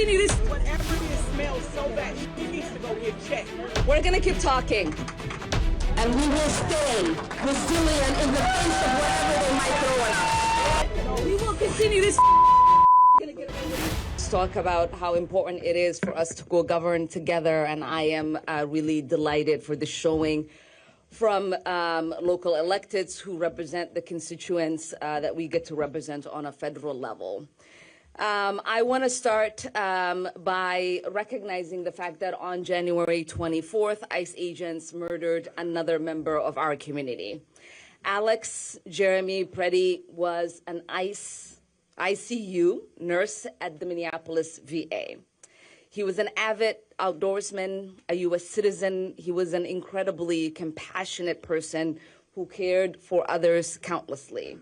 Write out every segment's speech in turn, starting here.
continue this. Whatever this smells so bad, he needs to go get checked. We're going to keep talking. And we will stay resilient in the face of whatever they might throw at us. We will continue this. Let's talk about how important it is for us to go govern together, and I am really delighted for the showing from local electeds who represent the constituents that we get to represent on a federal level. I want to start by recognizing the fact that on January 24th, ICE agents murdered another member of our community. Alex Jeremy Pretti was an ICU nurse at the Minneapolis VA. He was an avid outdoorsman, a U.S. citizen. He was an incredibly compassionate person who cared for others countlessly.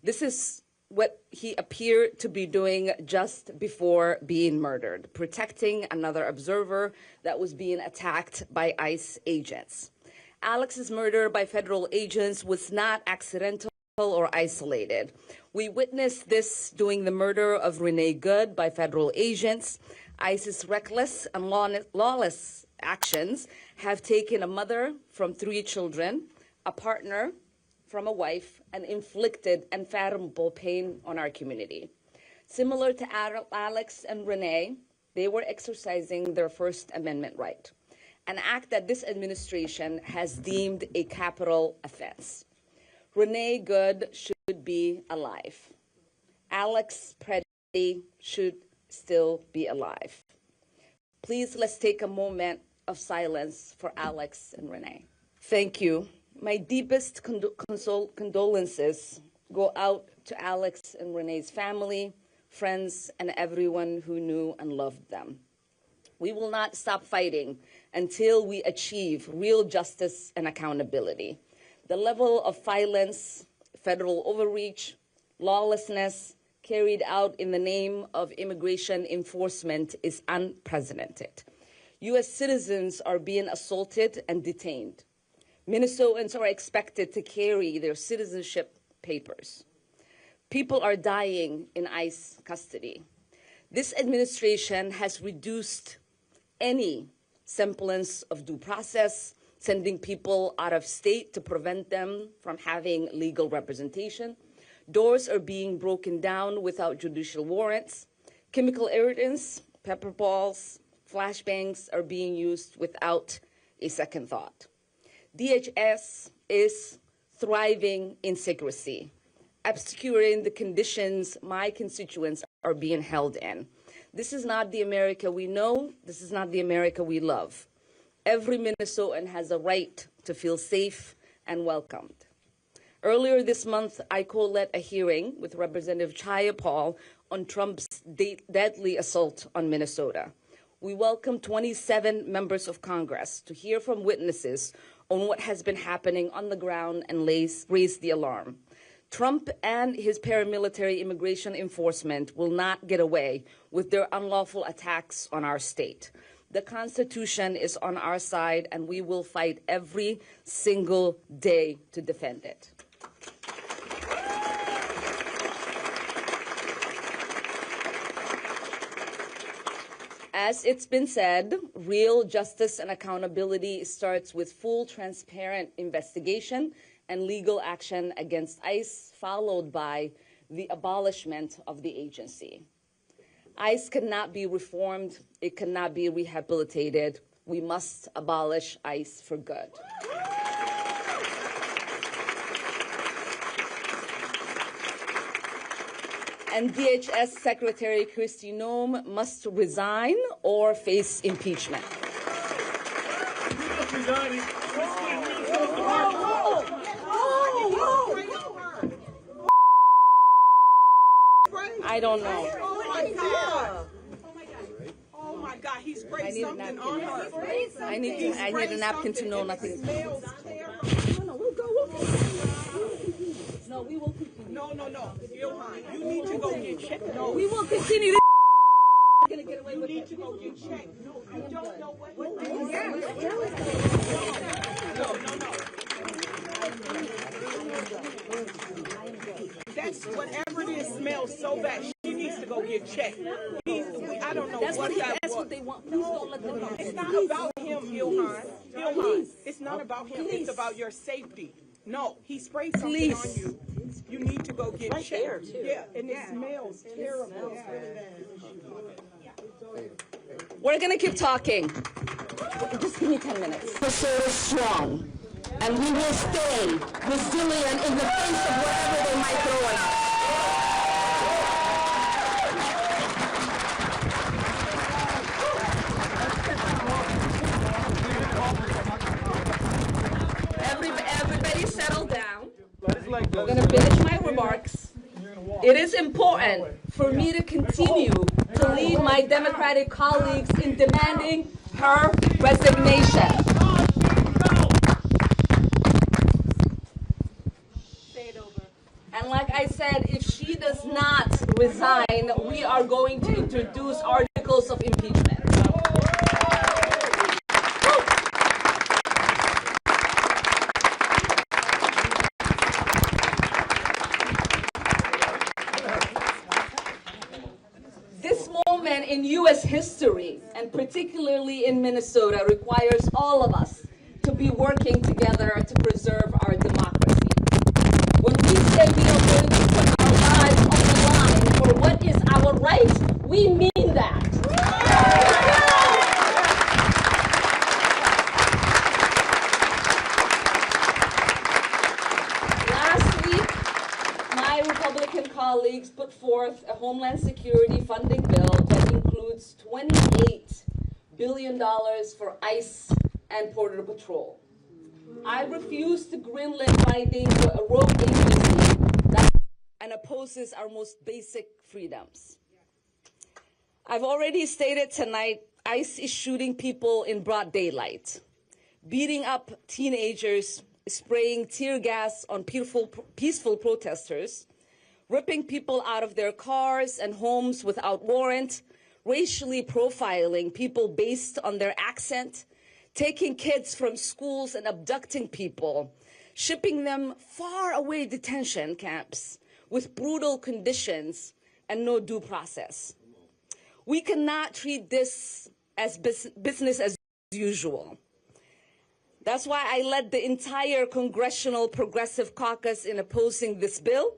This is what he appeared to be doing just before being murdered, protecting another observer that was being attacked by ICE agents. Alex's murder by federal agents was not accidental or isolated. We witnessed this during the murder of Renee Good by federal agents. ICE's reckless and lawless actions have taken a mother from 3 children, a partner from a wife, and inflicted unfathomable pain on our community. Similar to Alex and Renee, they were exercising their First Amendment right, an act that this administration has deemed a capital offense. Renee Good should be alive. Alex Pretti should still be alive. Please, let's take a moment of silence for Alex and Renee. Thank you. My deepest condolences go out to Alex and Renee's family, friends, and everyone who knew and loved them. We will not stop fighting until we achieve real justice and accountability. The level of violence, federal overreach, lawlessness carried out in the name of immigration enforcement is unprecedented. U.S. citizens are being assaulted and detained. Minnesotans are expected to carry their citizenship papers. People are dying in ICE custody. This administration has reduced any semblance of due process, sending people out of state to prevent them from having legal representation. Doors are being broken down without judicial warrants. Chemical irritants, pepper balls, flashbangs are being used without a second thought. DHS is thriving in secrecy, obscuring the conditions my constituents are being held in. This is not the America we know. This is not the America we love. Every Minnesotan has a right to feel safe and welcomed. Earlier this month, I co-led a hearing with Representative Chaya Paul on Trump's deadly assault on Minnesota. We welcomed 27 members of Congress to hear from witnesses on what has been happening on the ground and raise the alarm. Trump and his paramilitary immigration enforcement will not get away with their unlawful attacks on our state. The Constitution is on our side, and we will fight every single day to defend it. As it's been said, real justice and accountability starts with full, transparent investigation and legal action against ICE, followed by the abolishment of the agency. ICE cannot be reformed. It cannot be rehabilitated. We must abolish ICE for good. And DHS Secretary Kristi Noem must resign or face impeachment. I don't know. Oh my God. Oh my God, he sprayed something on her. I need a napkin to know nothing. No, we will continue. No. Ilhan, you need to go get checked. No, we will continue. You need to go get checked. No, you don't know what. No. That's whatever it is smells so bad. She needs to go get checked. I I don't know That's what that that's was. what they want. Please don't let them know. It's not about him, Ilhan. Ilhan, it's not about him. It's about your safety. No, he sprayed something on you. You need to go get checked. Yeah, and it smells terrible. We're going to keep talking. Just give me 10 minutes. Minnesota strong, and we will stay resilient in the face of whatever they might throw at us. Everybody settle down. I'm going to finish my remarks. It is important for me to continue to lead my Democratic colleagues in demanding her resignation. And like I said, if she does not resign, we are going to introduce articles of impeachment. This moment in U.S. history, and particularly in Minnesota, requires all of us to be working together to preserve our democracy. When we say we are going to put our lives on the line for what is our right, we mean that. Last week, my Republican colleagues put forth a Homeland Security funding bill that includes $28 billion for ICE and Border Patrol. I refuse to greenlit funding to a rogue agency that and opposes our most basic freedoms. I've already stated tonight, ICE is shooting people in broad daylight, beating up teenagers, spraying tear gas on peaceful protesters, ripping people out of their cars and homes without warrant, racially profiling people based on their accent, taking kids from schools and abducting people, shipping them far away detention camps with brutal conditions and no due process. We cannot treat this as business as usual. That's why I led the entire Congressional Progressive Caucus in opposing this bill.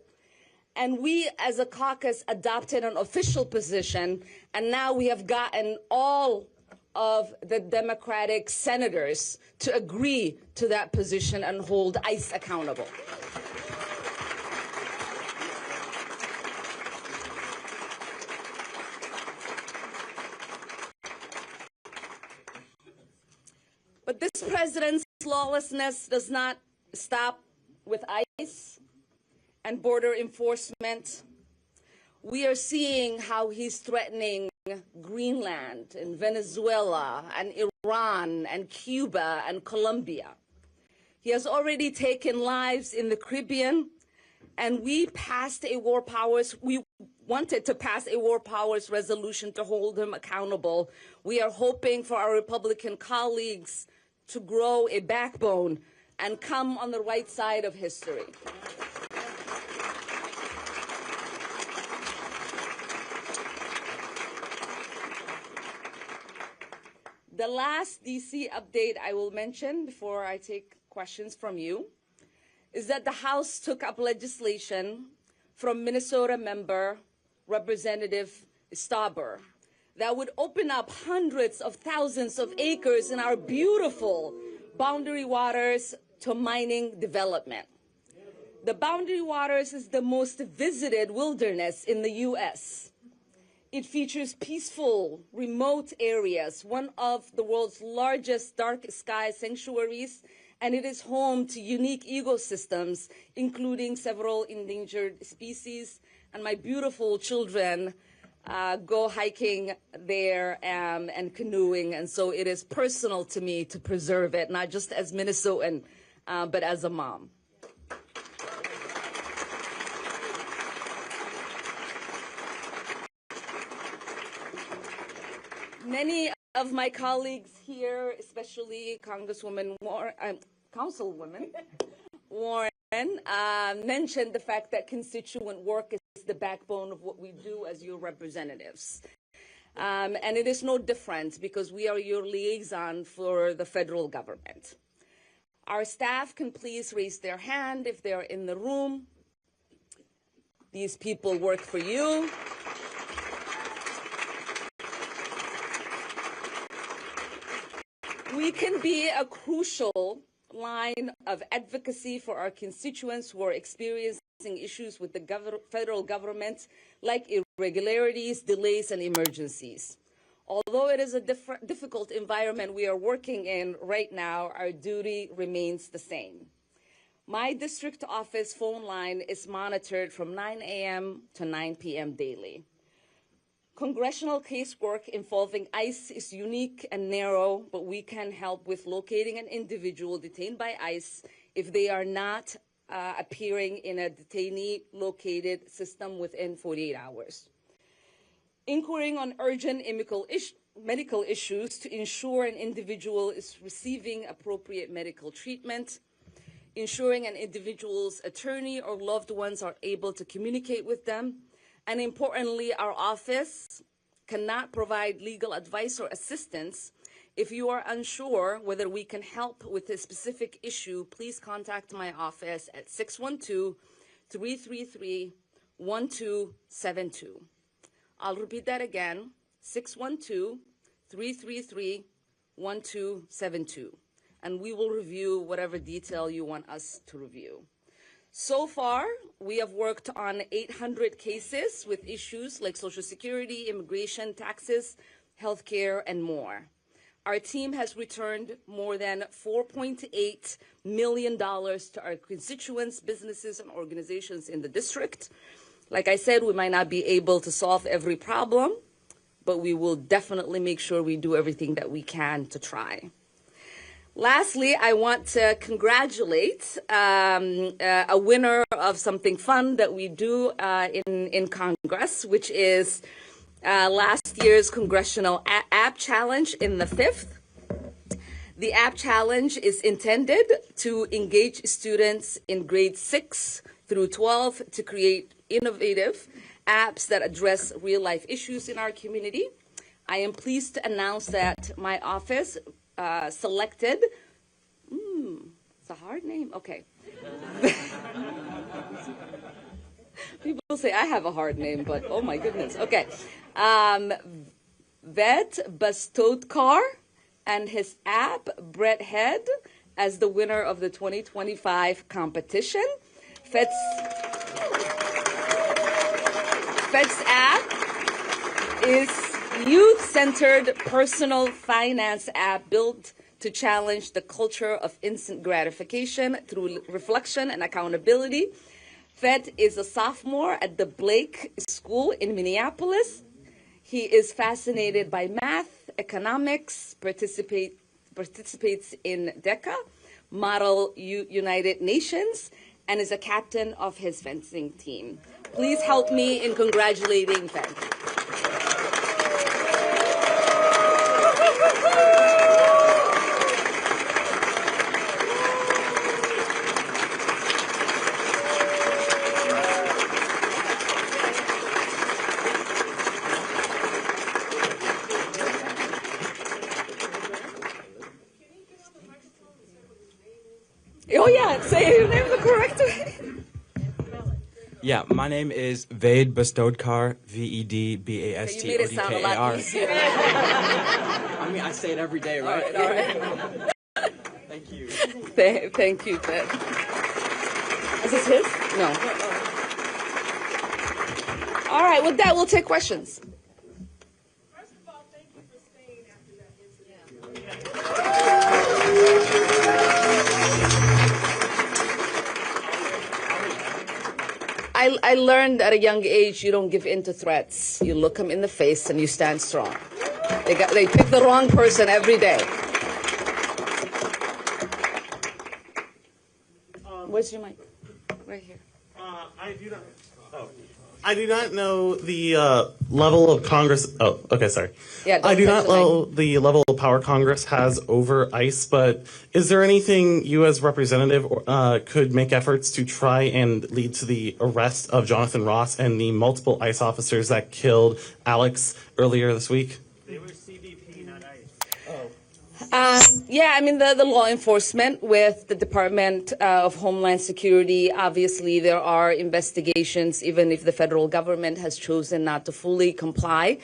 And we, as a caucus, adopted an official position, and now we have gotten all of the Democratic senators to agree to that position and hold ICE accountable. But this president's lawlessness does not stop with ICE and border enforcement. We are seeing how he's threatening Greenland and Venezuela and Iran and Cuba and Colombia. He has already taken lives in the Caribbean, and we wanted to pass a war powers resolution to hold him accountable. We are hoping for our Republican colleagues to grow a backbone and come on the right side of history. The last DC update I will mention before I take questions from you is that the House took up legislation from Minnesota member Representative Stauber that would open up hundreds of thousands of acres in our beautiful Boundary Waters to mining development. The Boundary Waters is the most visited wilderness in the U.S. It features peaceful, remote areas, one of the world's largest dark sky sanctuaries, and it is home to unique ecosystems, including several endangered species. And my beautiful children go hiking there and canoeing, and so it is personal to me to preserve it, not just as Minnesotan, but as a mom. Many of my colleagues here, especially Councilwoman Warren, mentioned the fact that constituent work is the backbone of what we do as your representatives. And it is no different because we are your liaison for the federal government. Our staff can please raise their hand if they're in the room. These people work for you. We can be a crucial line of advocacy for our constituents who are experiencing issues with the federal government, like irregularities, delays, and emergencies. Although it is a difficult environment we are working in right now, our duty remains the same. My district office phone line is monitored from 9 a.m. to 9 p.m. daily. Congressional casework involving ICE is unique and narrow, but we can help with locating an individual detained by ICE if they are not appearing in a detainee-located system within 48 hours. Inquiring on urgent medical issues to ensure an individual is receiving appropriate medical treatment, ensuring an individual's attorney or loved ones are able to communicate with them, and importantly, our office cannot provide legal advice or assistance. If you are unsure whether we can help with a specific issue, please contact my office at 612-333-1272. I'll repeat that again, 612-333-1272. And we will review whatever detail you want us to review. So far, we have worked on 800 cases with issues like Social Security, immigration, taxes, healthcare, and more. Our team has returned more than $4.8 million to our constituents, businesses, and organizations in the district. Like I said, we might not be able to solve every problem, but we will definitely make sure we do everything that we can to try. Lastly, I want to congratulate a winner of something fun that we do in Congress, which is last year's Congressional App Challenge in the 5th. The App Challenge is intended to engage students in grades 6 through 12 to create innovative apps that address real-life issues in our community. I am pleased to announce that my office selected, it's a hard name, okay. People say I have a hard name, but oh my goodness, okay. Vet Bastodkar and his app, Brett Head, as the winner of the 2025 competition. Vet's app is youth-centered personal finance app built to challenge the culture of instant gratification through reflection and accountability. Vet is a sophomore at the Blake School in Minneapolis. He is fascinated by math, economics, participates in DECA, Model United Nations, and is a captain of his fencing team. Please help me in congratulating Vet. Oh yeah, say your name the correct way. Yeah, my name is Ved Bastodkar, Vedbastodkar. You made it sound a lot easier. I mean, I say it every day, right? All right. Thank you. Thank you, Ted. Is this his? No. All right, with that, we'll take questions. First of all, thank you for staying after that incident. I learned at a young age you don't give in to threats. You look them in the face and you stand strong. They pick the wrong person every day. Where's your mic? Right here. I do not. Oh. I do not know the level of Congress. Oh, okay, sorry. Yeah, I do not know the level of power Congress has over ICE, but is there anything you as representative could make efforts to try and lead to the arrest of Jonathan Ross and the multiple ICE officers that killed Alex earlier this week? They were CBP, not ICE. Yeah, I mean, the law enforcement with the Department of Homeland Security, obviously there are investigations, even if the federal government has chosen not to fully comply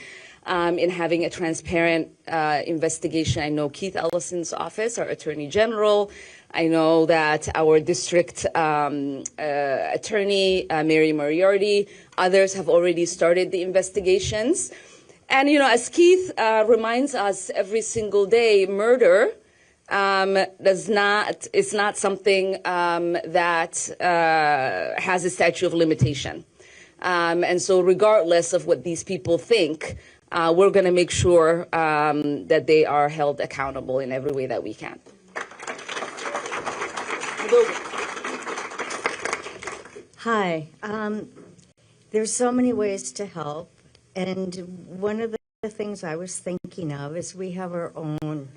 in having a transparent investigation. I know Keith Ellison's office, our Attorney General. I know that our district attorney, Mary Moriarty, others have already started the investigations. And, you know, as Keith reminds us every single day, murder is not something that has a statute of limitation. And so regardless of what these people think, we're going to make sure that they are held accountable in every way that we can. Hi. There's so many ways to help. And one of the things I was thinking of is we have our own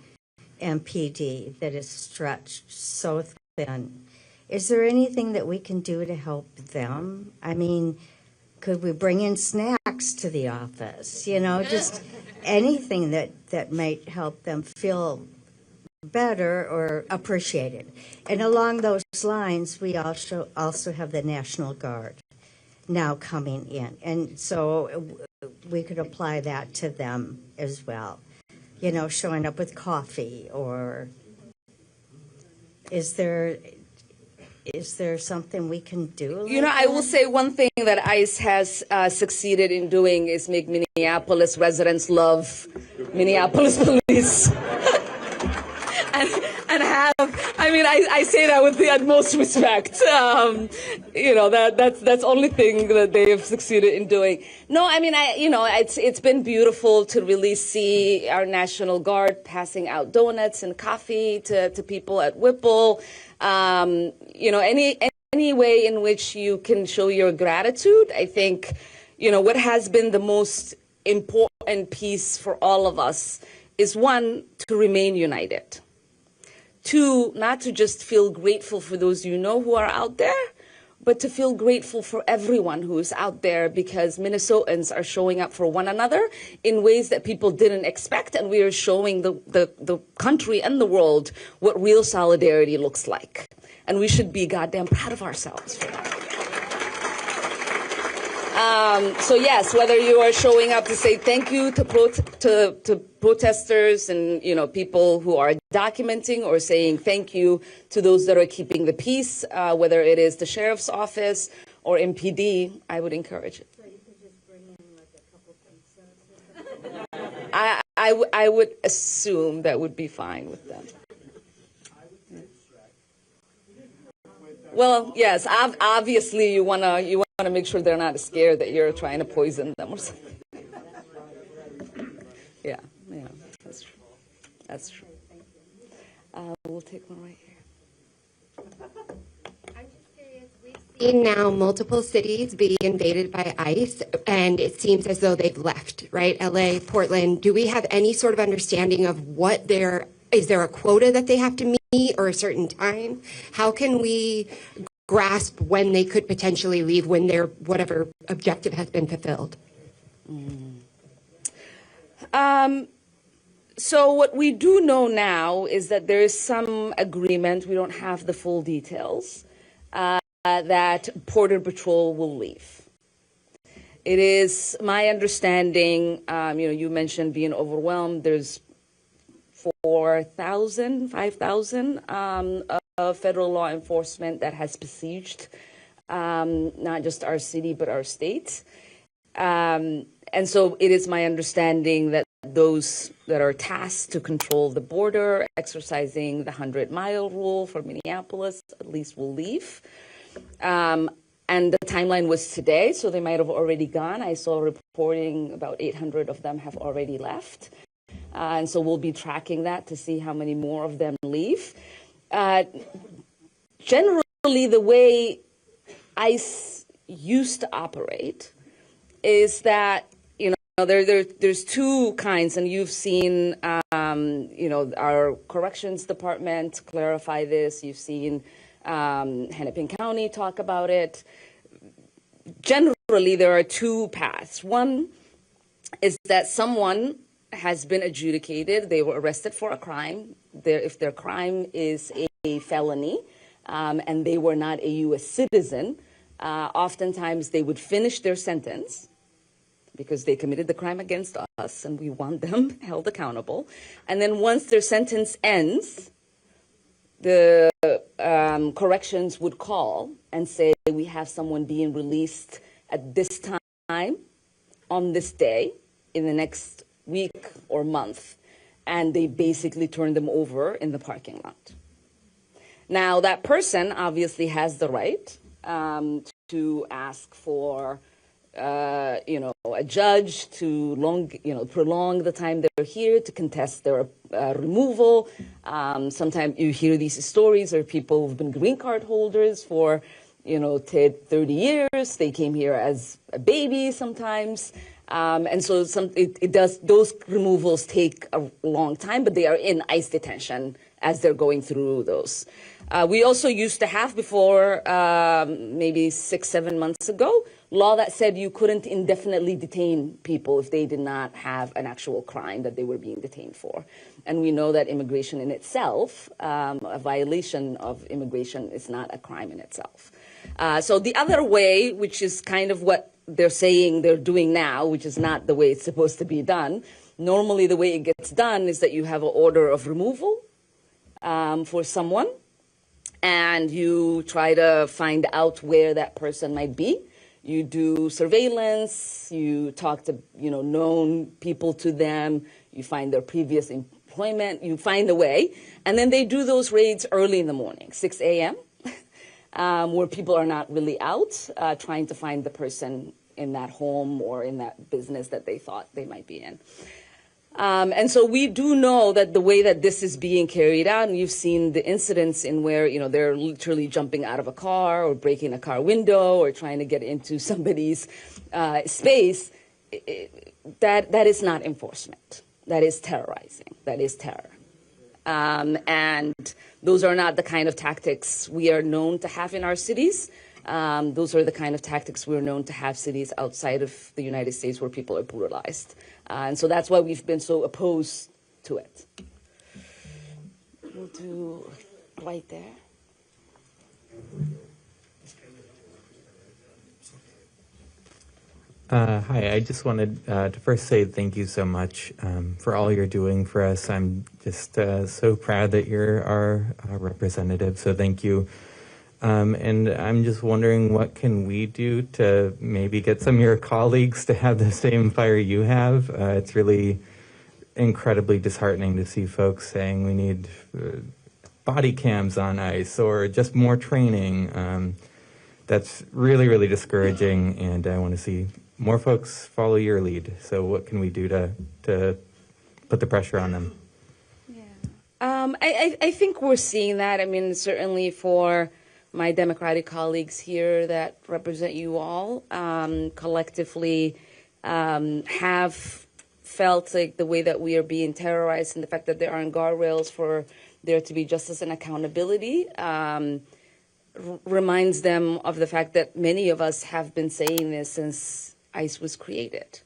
MPD that is stretched so thin. Is there anything that we can do to help them? I mean, could we bring in snacks to the office? You know, just anything that might help them feel better or appreciated. And along those lines, we also have the National Guard now coming in. And so we could apply that to them as well. You know, showing up with coffee, or is there something we can do? You know, I will say one thing that ICE has succeeded in doing is make Minneapolis residents love Minneapolis police. And have, I mean, I say that with the utmost respect. You know, that's the only thing that they have succeeded in doing. No, I mean, it's been beautiful to really see our National Guard passing out donuts and coffee to people at Whipple. You know, any way in which you can show your gratitude. I think, you know, what has been the most important piece for all of us is, one, to remain united. Two, not to just feel grateful for those you know who are out there, but to feel grateful for everyone who is out there, because Minnesotans are showing up for one another in ways that people didn't expect, and we are showing the country and the world what real solidarity looks like. And we should be goddamn proud of ourselves for that. So yes, whether you are showing up to say thank you to protesters and, you know, people who are documenting, or saying thank you to those that are keeping the peace, whether it is the sheriff's office or MPD, I would encourage it. So you could just bring in like a couple pizzas? I would assume that would be fine with them. Well, yes, obviously you wanna make sure they're not scared that you're trying to poison them or something. Yeah, that's true. That's true. We'll take one right here. I'm just curious, we've seen now multiple cities be invaded by ICE, and it seems as though they've left, right? LA, Portland. Do we have any sort of understanding of is there a quota that they have to meet, or a certain time? How can we grasp when they could potentially leave, when their whatever objective has been fulfilled? So what we do know now is that there is some agreement, we don't have the full details, that Border Patrol will leave. It is my understanding, you mentioned being overwhelmed, there's 4,000, 5,000 of federal law enforcement that has besieged not just our city, but our state. And so it is my understanding that those that are tasked to control the border, exercising the 100-mile rule for Minneapolis, at least will leave. And the timeline was today, so they might have already gone. I saw reporting about 800 of them have already left. And so we'll be tracking that to see how many more of them leave. Generally, the way ICE used to operate is that, there's two kinds, and you've seen, our corrections department clarify this. You've seen Hennepin County talk about it. Generally, there are two paths. One is that someone has been adjudicated, they were arrested for a crime. If their crime is a felony, and they were not a U.S. citizen, oftentimes they would finish their sentence because they committed the crime against us and we want them held accountable. And then once their sentence ends, the corrections would call and say, we have someone being released at this time, on this day, in the next week or month. And they basically turn them over in the parking lot. Now, that person obviously has the right to ask for a judge to prolong the time they're here, to contest their removal. Sometimes you hear these stories of people who've been green card holders for 30 years. They came here as a baby sometimes. And so those removals take a long time, but they are in ICE detention as they're going through those. We also used to have before, maybe 6-7 months ago, law that said you couldn't indefinitely detain people if they did not have an actual crime that they were being detained for. And we know that immigration in itself, a violation of immigration is not a crime in itself. So the other way, which is kind of what they're saying they're doing now, which is not the way it's supposed to be done. Normally the way it gets done is that you have an order of removal for someone, and you try to find out where that person might be. You do surveillance, you talk to known people to them, you find their previous employment, you find a way, and then they do those raids early in the morning, 6 a.m., where people are not really out trying to find the person in that home or in that business that they thought they might be in. And so we do know that the way that this is being carried out, and you've seen the incidents in where, they're literally jumping out of a car or breaking a car window or trying to get into somebody's space, that is not enforcement. That is terrorizing. That is terror. And those are not the kind of tactics we are known to have in our cities. Those are the kind of tactics we're known to have cities outside of the United States where people are brutalized. And so that's why we've been so opposed to it. We'll do right there. Hi, I just wanted to first say thank you so much for all you're doing for us. I'm just so proud that you're our representative, so thank you. And I'm just wondering, what can we do to maybe get some of your colleagues to have the same fire you have? It's really incredibly disheartening to see folks saying we need body cams on ICE or just more training. That's really, really discouraging, and I want to see more folks follow your lead. So what can we do to put the pressure on them? Yeah. I think we're seeing that. I mean, certainly for my Democratic colleagues here that represent you all, collectively have felt like the way that we are being terrorized and the fact that there aren't guardrails for there to be justice and accountability reminds them of the fact that many of us have been saying this since ICE was created.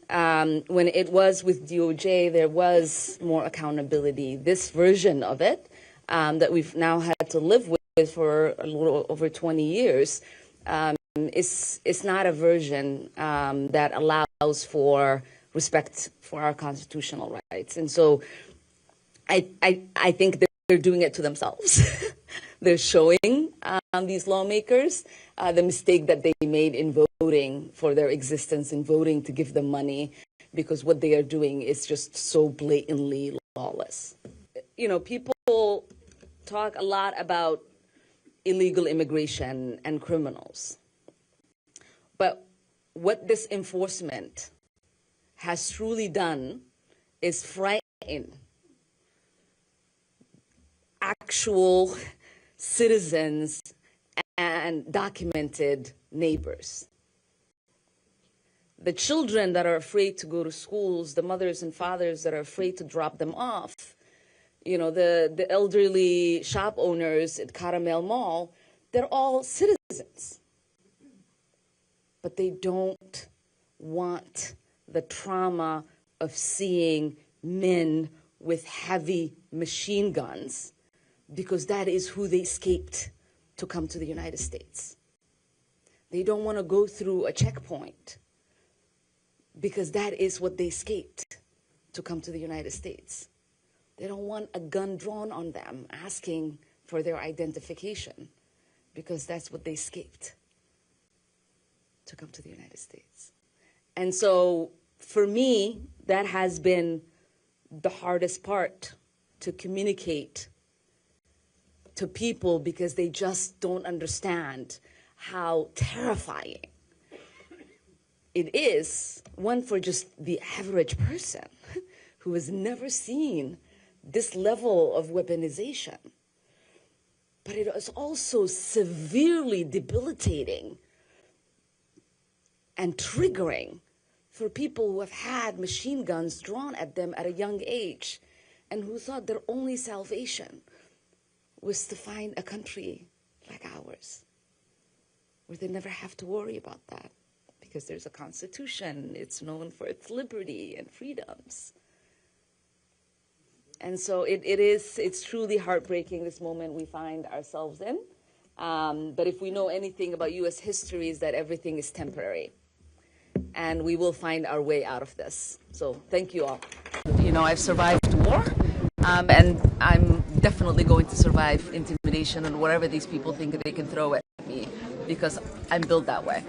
When it was with DOJ, there was more accountability. This version of it that we've now had to live with for a little over 20 years is not a version that allows for respect for our constitutional rights. And so I think they're doing it to themselves. They're showing these lawmakers the mistake that they made in voting for their existence, in voting to give them money, because what they are doing is just so blatantly lawless. People talk a lot about illegal immigration and criminals. But what this enforcement has truly done is frighten actual citizens and documented neighbors. The children that are afraid to go to schools, the mothers and fathers that are afraid to drop them off, the elderly shop owners at Caramel Mall, they're all citizens. But they don't want the trauma of seeing men with heavy machine guns, because that is who they escaped to come to the United States. They don't want to go through a checkpoint, because that is what they escaped to come to the United States. They don't want a gun drawn on them asking for their identification, because that's what they escaped to come to the United States. And so for me, that has been the hardest part, to communicate to people, because they just don't understand how terrifying it is, one, for just the average person who has never seen this level of weaponization. But it is also severely debilitating and triggering for people who have had machine guns drawn at them at a young age, and who thought their only salvation was to find a country like ours, where they never have to worry about that, because there's a Constitution, it's known for its liberty and freedoms. And so it's truly heartbreaking, this moment we find ourselves in. But if we know anything about US history, is that everything is temporary. And we will find our way out of this. So thank you all. I've survived war, and I'm definitely going to survive intimidation and whatever these people think they can throw at me, because I'm built that way.